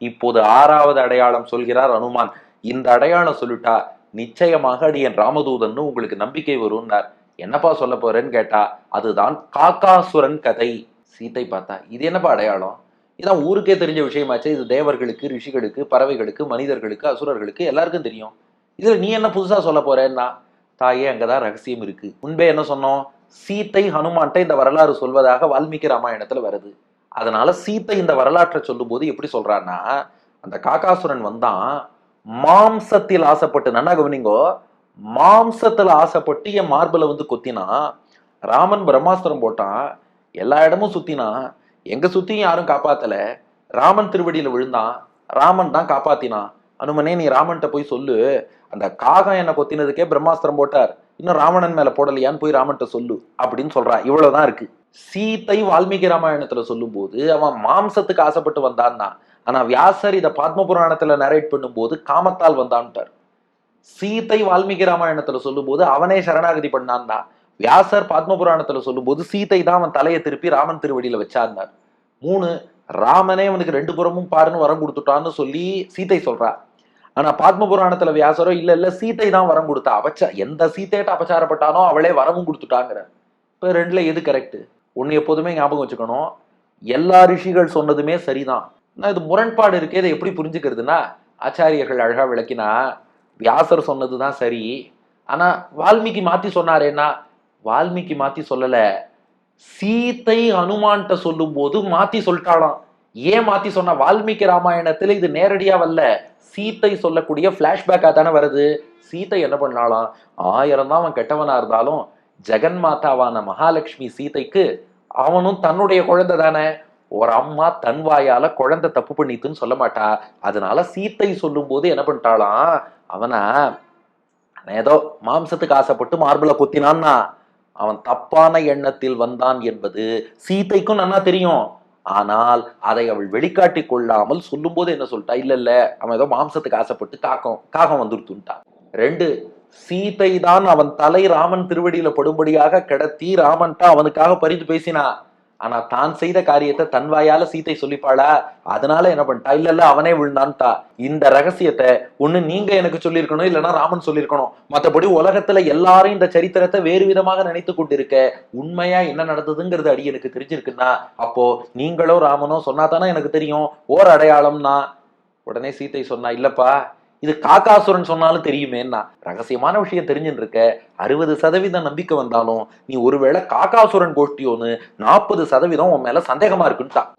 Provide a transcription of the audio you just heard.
இப்போது 6வது அடையாளம் சொல்கிறார் அனுமான். இந்த அடையாளம் சொல்லிட்டா நிச்சயமாக அடியன் ராமதூதன் உங்களுக்கு நம்பிக்கை வரும்னார். என்னப்பா சொல்ல போறேன்னு கேட்டா, அதுதான் காக்காசுரன் கதை. சீத்தை பார்த்தா இது என்னப்பா அடையாளம்? இதான் ஊருக்கே தெரிஞ்ச விஷயமாச்சு. இது தேவர்களுக்கு, ரிஷிகளுக்கு, பறவைகளுக்கு, மனிதர்களுக்கு, அசுரர்களுக்கு எல்லாருக்கும் தெரியும். இதுல நீ என்ன புதுசா சொல்ல போறேன்னா, தாயே அங்கதான் ரகசியம் இருக்கு. முன்பே என்ன சொன்னோம்? சீத்தை ஹனுமான்ட்ட இந்த வரலாறு சொல்வதாக வால்மீகி ராமாயணத்துல வருது. அதனால சீத்தை இந்த வரலாற்றை சொல்லும் போது எப்படி சொல்றான்னா, அந்த காக்காசுரன் வந்தான் மாம்சத்தில் ஆசைப்பட்டு, நல்லா கவனிங்கோ, மாம்சத்துல ஆசைப்பட்டு என் மார்பல வந்து கொத்தினா. ராமன் பிரம்மாஸ்திரம் போட்டான், எல்லா இடமும் சுத்தினான், எங்க சுத்தியும் யாரும் காப்பாத்தல. ராமன் திருவடியில விழுந்தான், ராமன் தான் காப்பாத்தினான். அனுமனே நீ ராமன்கிட்ட போய் சொல்லு, அந்த காகம் என்ன கொத்தினதுக்கே பிரம்மாஸ்திரம் போட்டார், இன்னும் ராவணன் மேல போடலையான்னு போய் ராமன்கிட்ட சொல்லு அப்படின்னு சொல்றா. இவ்வளவுதான் இருக்கு. சீத்தை வால்மீகி ராமாயணத்துல சொல்லும் போது அவன் மாம்சத்துக்கு ஆசைப்பட்டு வந்தான் தான். ஆனா வியாசர் இதை பத்ம புராணத்துல நரேட் பண்ணும் போது காமத்தால் வந்தான்ட்டார். சீத்தை வால்மீகி ராமாயணத்துல சொல்லும் போது அவனே சரணாகதி பண்ணான் தான். வியாசர் பத்ம புராணத்துல சொல்லும் போது சீத்தை தான் அவன் தலையை திருப்பி ராமன் திருவடியில வச்சார்ந்தார். 3, ராமனே அவனுக்கு 2 புறமும் பாருன்னு வரம் கொடுத்துட்டான்னு சொல்லி சீத்தை சொல்றா. ஆனா பத்ம புராணத்துல வியாசரோ இல்ல சீத்தை தான் வரம் கொடுத்தா, எந்த சீத்தையிட்ட அபச்சாரப்பட்டானோ அவளே வரமும் கொடுத்துட்டாங்கிற. இப்ப 2ல எது கரெக்ட்? ஒன்னு எப்போதுமே ஞாபகம் வச்சுக்கணும், எல்லா ரிஷிகள் சொன்னதுமே சரிதான். இது முரண்பாடு இருக்கே, இதை எப்படி புரிஞ்சுக்கிறதுனா, ஆச்சாரியர்கள் அழகா விளக்கினா, வியாசர் சொன்னதுதான் சரி, ஆனா வால்மீகி மாத்தி சொன்னாரேன்னா, வால்மீகி மாத்தி சொல்லல, சீத்தை ஹனுமான்ட்ட சொல்லும் போது மாத்தி சொல்லிட்டாளாம். ஏன் மாத்தி சொன்னா? வால்மீகி ராமாயணத்துல இது நேரடியா வரல, சீத்தை சொல்லக்கூடிய பிளாஷ்பேக்கா தானே வருது. சீத்தை என்ன பண்ணாலாம், 1000 தான் அவன் கெட்டவனா இருந்தாலும் ஜெகன் மாதாவான மகாலட்சுமி சீதைக்கு அவனும் தன்னுடைய குழந்தை தானே. ஒரு அம்மா தன் வாயால குழந்தை தப்பு பண்ணித்துன்னு சொல்ல மாட்டா. அதனால சீத்தை சொல்லும் போது என்ன பண்ணிட்டாளாம், அவனா ஏதோ மாம்சத்துக்கு ஆசைப்பட்டு மார்புல குத்தினான்னா அவன் தப்பான எண்ணத்தில் வந்தான் என்பது சீத்தைக்கும் நன்னா தெரியும். ஆனால் அதை அவள் வெளிக்காட்டி கொள்ளாமல் சொல்லும் போது என்ன சொல்லிட்டா, இல்ல அவன் ஏதோ மாம்சத்துக்கு ஆசைப்பட்டு காகம் வந்துருத்துட்டா. 2, சீத்தை தான் அவன் தலை ராமன் திருவடியில படும்படியாக கிடத்தி ராமன்ட்டா அவனுக்காக பரிந்து பேசினா. ஆனா தான் செய்த காரியத்தை தன் வாயால சீத்தை சொல்லிப்பாளா? அதனால என்ன பண்ணிட்டா, இல்ல அவனே விழுந்தான்ட்டா. இந்த ரகசியத்தை ஒண்ணு நீங்க எனக்கு சொல்லியிருக்கணும், இல்லைன்னா ராமன் சொல்லியிருக்கணும். மற்றபடி உலகத்துல எல்லாரும் இந்த சரித்திரத்தை வேறு விதமாக நினைத்து கொண்டிருக்க, உண்மையா என்ன நடந்ததுங்கிறது அடி எனக்கு தெரிஞ்சிருக்குன்னா, அப்போ நீங்களோ ராமனோ சொன்னாதானே எனக்கு தெரியும். ஓர் அடையாளம்னா உடனே சீத்தை சொன்னா, இல்லப்பா இது காக்காசுரன் சொன்னாலும் தெரியுமேன்னா. ரகசியமான விஷயம் தெரிஞ்சுட்டு இருக்க, 60% நம்பிக்கை வந்தாலும் நீ ஒருவேளை காக்காசுரன் கோஷ்டியோன்னு 40% உன் மேல சந்தேகமா இருக்குன்ட்டா.